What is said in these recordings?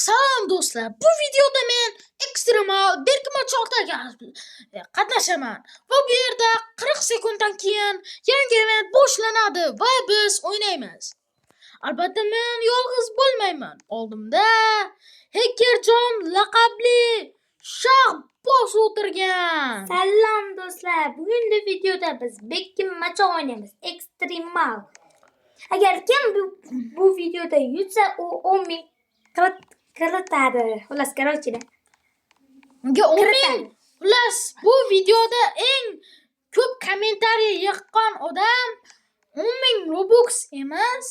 Salom do'stlar, bu videoda men ekstremal berkimochoqda qatnashaman va bu yerda 40 sekunddan keyin yangi event boshlanadi va biz o'ynaymiz. Albatta men yolg'iz bo'lmayman. Oldimda Hackerjon laqabli shaxboz o'tirgan. Salom do'stlar, bugungi videoda biz berkimochoq o'ynaymiz. Ekstremal. Agar kim bu videoda yutsa, u 10 ming kiritadi. Xullas, qarochida. Unga 10 ming. Xullas, bu videoda eng ko'p kommentariy yiqqan odam 10 ming Robux emas,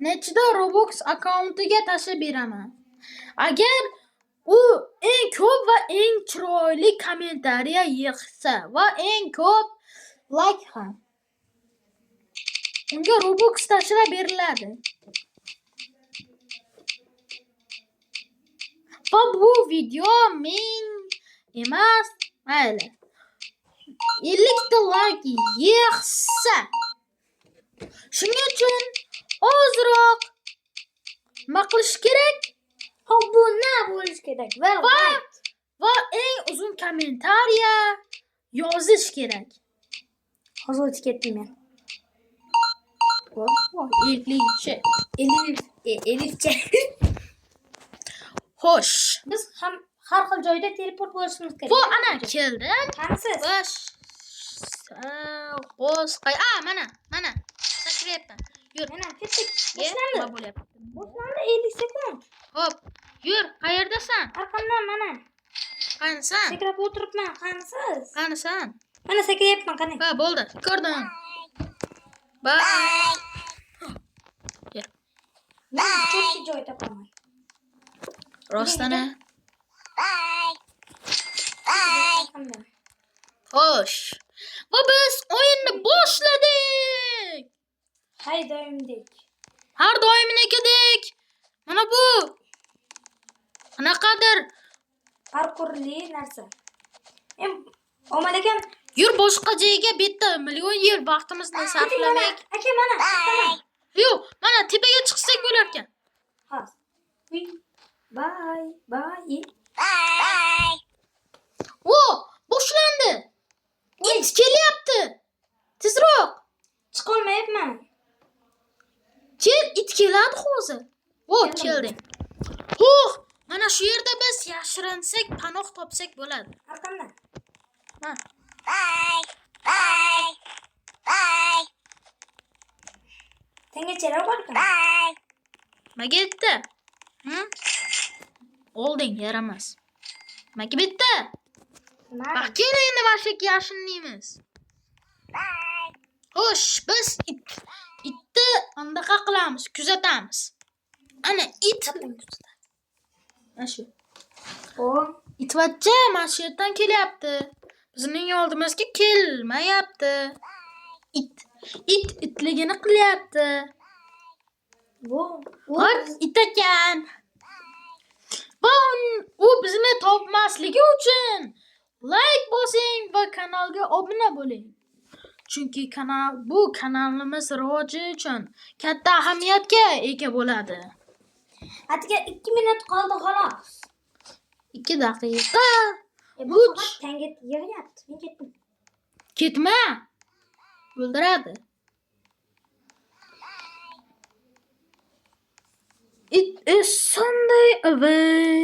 nechida Robux akkauntiga tashlab beraman. Agar u eng ko'p va eng chiroyli kommentariy yig'sa va eng ko'p like ham, unga Robux tashlab beriladi. Va bu video ming emas, mayli 50 ta like yig'sa, shuning uchun ozroq nima qilish kerak? Obuna bo'lish kerak Va eng uzun kommentariya yozish kerak. Hozir o'tib ketdim men. Elifcha. Xo'sh, Biz ham har xil joyda teleport bo'lishimiz kerak. bu ana keldim. Qanisiz? Mana. Sakryapman. Yur. Mana ketdik. Nima bo'lyapti? Boshlandi 50 sekund. Hop, yur. Qayerdasan? Arqamdan mana. Qanisan? Sakrab o'tiribman. Qanisiz? Qanisan? Mana sakrayapman, qani. Ha, bo'ldi. Ko'rdim. Bye. Men cho'tki joy topaman. Rostana. Xo'sh. Va biz o'yinni boshladik. Hay doimdek. Har doimnikidek. Mana bu qanaqadir Parkurli narsa. Men omalakam yur boshqa joyga bitta million yil vaqtimizni sarflamak. aka mana. Yo'q, mana tepaga chiqsak bo'lar ekan. Haz. Bye. O, boshlandi. It kelyapti. Tezroq. Chiqolmayapman. It keladi hozir. Kelding. Mana shu yerda biz yashirinsak, panoh topsak bo'ladi. Arqamdan. Ha. Tengachalar borkan. Nimaga bitta? Olding, yaramas. Nimaga bitta? Bak keling endi vashik yashinlaymiz. Xo'sh, biz itni andaqa qilamiz, kuzatamiz. Ana it. Mana shu. Itvachcha mana shu yerdan kelyapti. Bizning oldimizga kelmayapti. Itligini qilyapti. It ekan. U bizni topmasligi uchun like bosing va kanalga obuna bo'ling. Chunki bu kanalimiz rivoji uchun katta ahamiyatga ega bo'ladi. Atga 2 minut qoldi xolos. 2 daqiqa. Bu tanga yig'yapti. Men ketdim. Ketma. O'ldiradi. It is Sunday away.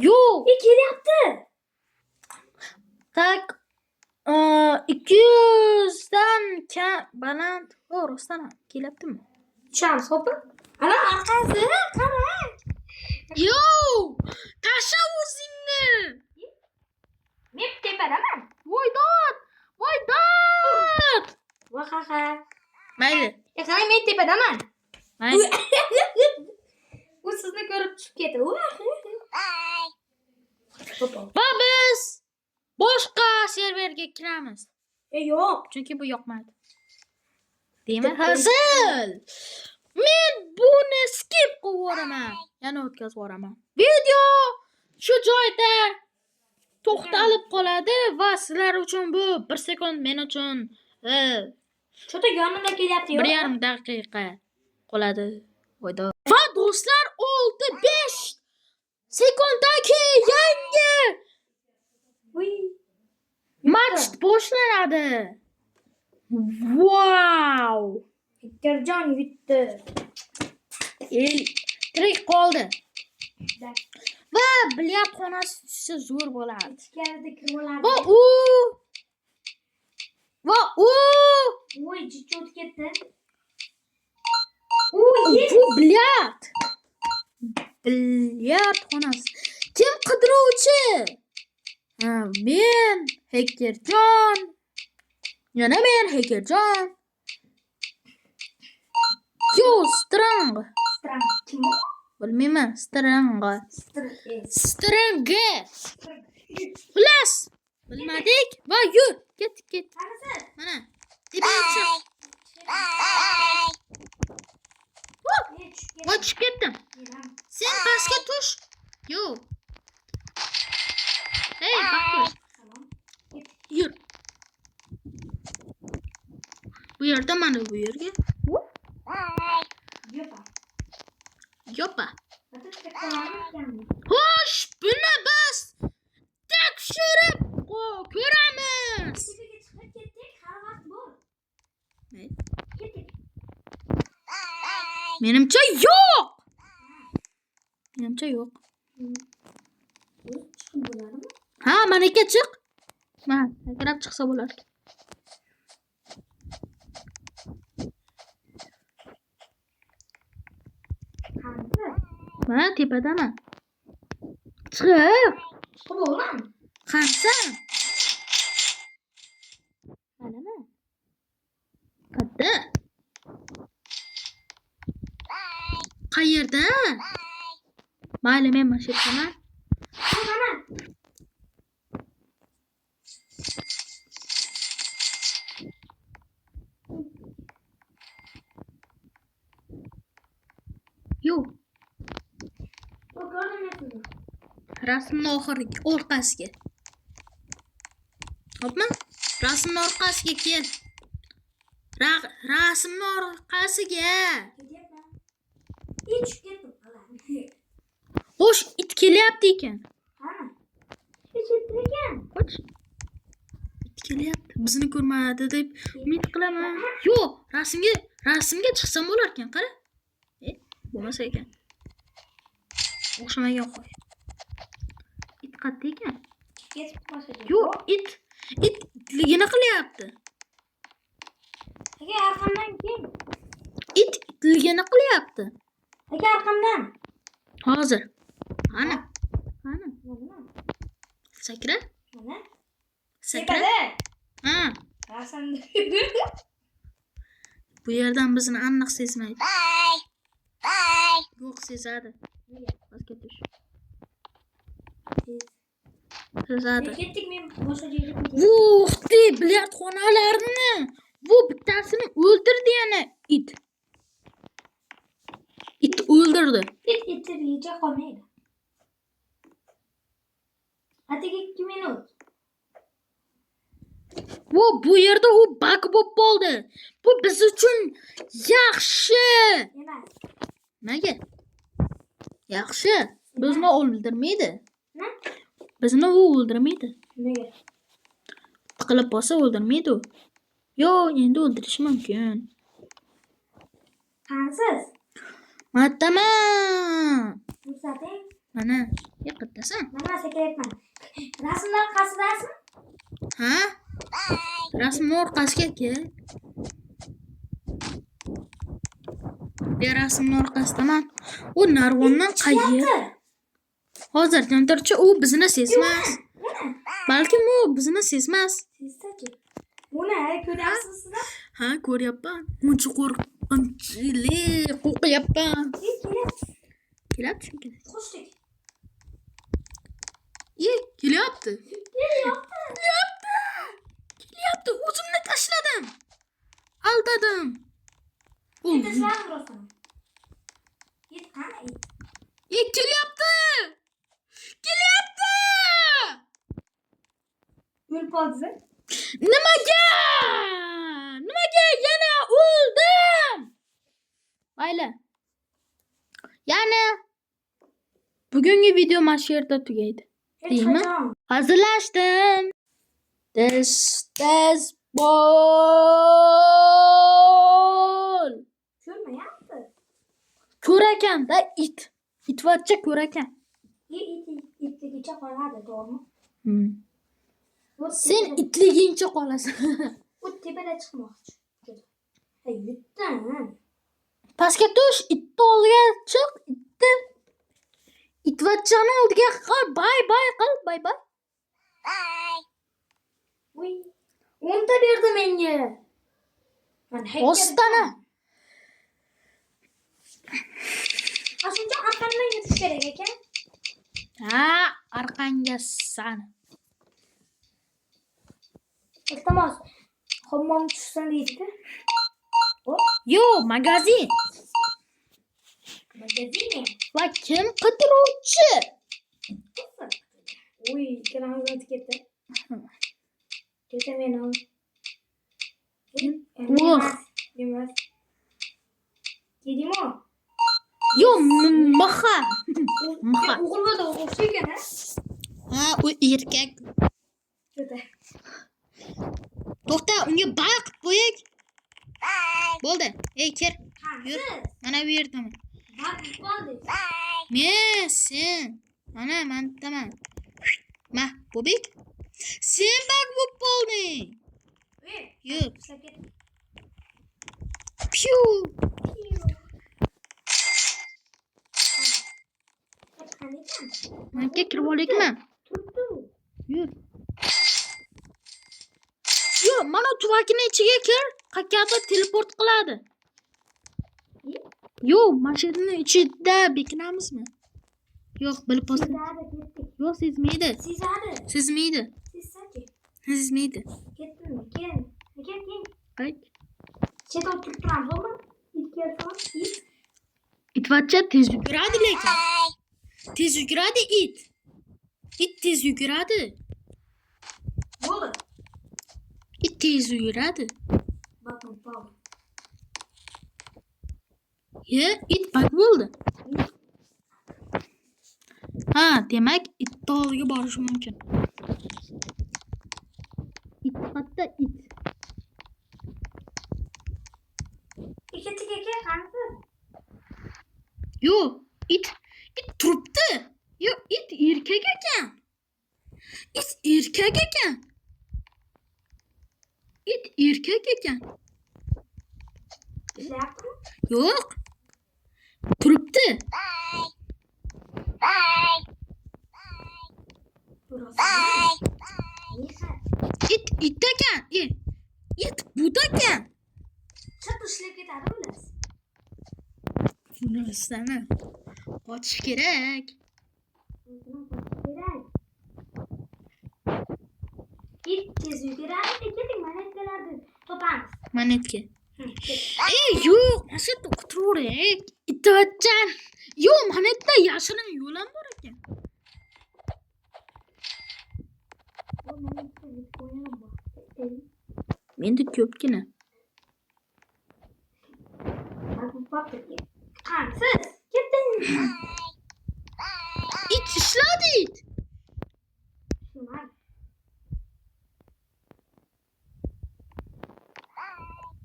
Yo'q. Kelyapti. Tak 200 dan baland. Rostdan kelyaptimi? Chams hopi. Ana orqasi, qarang. Yo'q! Tasha o'zingni. Men tepadaman. Voydod! Vahaha. Mayli. Qarang, men tepadaman. Mayli. U sizni ko'rib tushib ketdi. Va biz boshqa serverga kiramiz. Yo'q. Chunki bu yoqmaydi. Deymi? Hazil. Men buni skip qilib yuboraman. Yana o'tkazib yuboraman. Video shu joyda to'xtalib qoladi va sizlar uchun bu 1 sekund, men uchun Cho'ta yonimda kelyapti. 1,5 daqiqa qoladi. Va do'stlar 6-5 boshlanadi. Wow! Hektorjon yutdi. Tirik qoldi. Va bilyard xonasi tushsa zo'r bo'lardi. Ichkarida kirib olardi. Va u Voy, jichcha o'tib ketdi. bu bilyard. Bilyard xonasi. Kim qidiruvchi? Men Hekerjon. Yana men Hekerjon. Yo, Strang. Strang kim? Bilmayman, Strang. Xullas, bilmadik va yur. Ket. Qanisi? Mana. Debatchi. Va tushib ketdim. Sen pastga tush. Yo. Hey, bak. Tamam. Yur. Bu yerda mana bu yerga. Yopa. Xo'sh, buni biz tekshirib ko'ramiz. Menimcha yo'q. Ha, menga chiq. Mana, sakrab chiqsa bo'lardi. Mana tepadaman. Chiq. Qo'lim. Qansan? Manami? Qayerda? Qayerda? Mayli, men mana shu yerdaman. Yo'q. Rasmning oxirgi orqasiga. Hopmi? Rasmning orqasiga kel. Rasmning orqasiga. Xo'sh, it kelyapti ekan. Qani? It ekan. Qoch. It kelyapti. Bizni ko'rmadi deb umid qilaman. Yo'q, rasmga chiqsam bo'lar ekan, qara. Bo'lmasa ekan. O'xshamagan qo'y. It qayerda ekan? Ketib qolsa. Yo'q, itligini qilyapti. Aka arqamdan kel. Itligini qilyapti. Aka arqamdan. Hozir. Qani? Mana. Sakra? Mana. Sakra? Ha. Rasmda. Bu yerdan bizni aniq sezmaydi. Yo'q, sezadi. Pastga tush. Sezadi. Ketdik, men boshqa joyga ketdim. Vuxti, bilyard xonalarini. Bu bittasini o'ldirdi yana it. It o'ldirdi. It yecha qolmaydi. Atigi 2 minut. Bu yerda u bug bo'lib qoldi. Bu biz uchun yaxshi. Emas. Nega? Yaxshi. Bizni o'ldirmaydi. Nima? Bizni u o'ldirmaydi. Nega? Tiqilib qolsa o'ldirmaydi u. Yo'q, endi o'ldirish mumkin. Qansiz? Mataman. Ko'rsating. Mana, yiqitasan. Mana sekyapman. Rasmlar qasidasizmi? Ha? Rasmning orqasiga kel. Bu rasmning orqasidaman. U narvondan qayerda? Hozir jantarchi u bizni sezmas. Balkim u bizni sezmas. Sezsachi. Buni ko'ryapsizlar? Ha, ko'ryapman. Uncha qo'rqinchli qo'rqyapman. Kelyapti shunga. Qo'shdik. Kelyapti. Kelyapti. O'zimni tashladim. Aldadim. Tashladim rostdan. It qani? Kelyapti. O'lib qoldi. Nimaga yana o'ldim? Mayli. Yana bugungi video mana shu yerda tugaydi. Deymi? Hazırlaştım. Tez bol. Ko'rmayapti. Ko'rakanda it. Itvachcha ko'rakan. Itligicha qoladi, to'g'rimi? Sen itligincha qolasan. U tepada chiqmoqchi. Yutdim. Pastga tush, itni oldiga chiq, itvachchani oldiga qil, bay qil, bay. Uy, 10 ta berdi menga. Men Ostana. Shuncha arqamdan yutish kerak ekan. Ha, arqanga sani. Iltimos, hammom tushsin deydi. Yo, magazin. Magazin. Va kim qidiruvchi? Uy, ikkalamiz o'tib ketdi. Keta meni ol. Emas. Kedimi? Yo, maha. O'g'ilbola o'xshaygan, Ha, u erkak. Keta. To'xta, unga baq qo'yik. Bo'ldi. Ey, ker. Yur. Mana bu yerdaman. Men sen. Mana mendaman. Ma, Bobik. Sen baq bo'lib qolding. Yur. Piu. Menga kirib olaylikmi? Yur. Yo, mana tuvakini ichiga kir, qakada teleport qiladi. Yo, mashinaning ichida bekinamizmi? Yo'q, bilib olsin. Yo'q, sezmaydi. Sezmaydi. Sezmaydi. Ketdimi? Kel. Qayt. Chetda turib turamizmi? Itvachcha tez yuguradi lekin. Tez yuguradi it. It tez yuguradi. Bo'ldi. It tez yuguradi. Bakın, bak. Ye, it bak bo'ldi. Ha, demak, it tog'iga borish mumkin. It katta it. Ikkitiga qansi? Yo, it turibdi. Yo, it erkak ekan. It erkak ekan. Ishlayaptimi? Yo'q. Turibdi. It ekan. It budakan. Chiq ishlab ketadi o'lasiz. Bunisini qochish kerak. It tez yuguradi, keting monetkalarni topamiz. Monetka. Yo'q, mana shu yerda o'tirib. Itvachchan. Yo'q, monetda yashirin yo'l ham bor ekan. Menda ko'pgina. Qansiz? Ketding. It ishladi.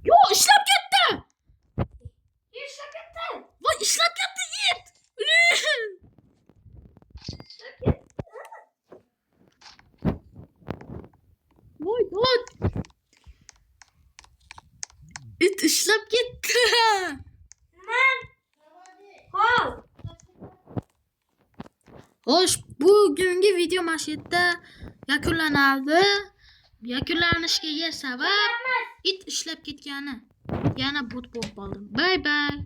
Yo, ishlab ketdi. Voy, ishlab ketdi it. Voy, it ishlab ketdi. Xo'sh, bugungi video mana shu yerda yakunlanadi. Yakunlanishiga sabab it ishlab ketgani. Yana but bo'lib qoldim. Bye bye.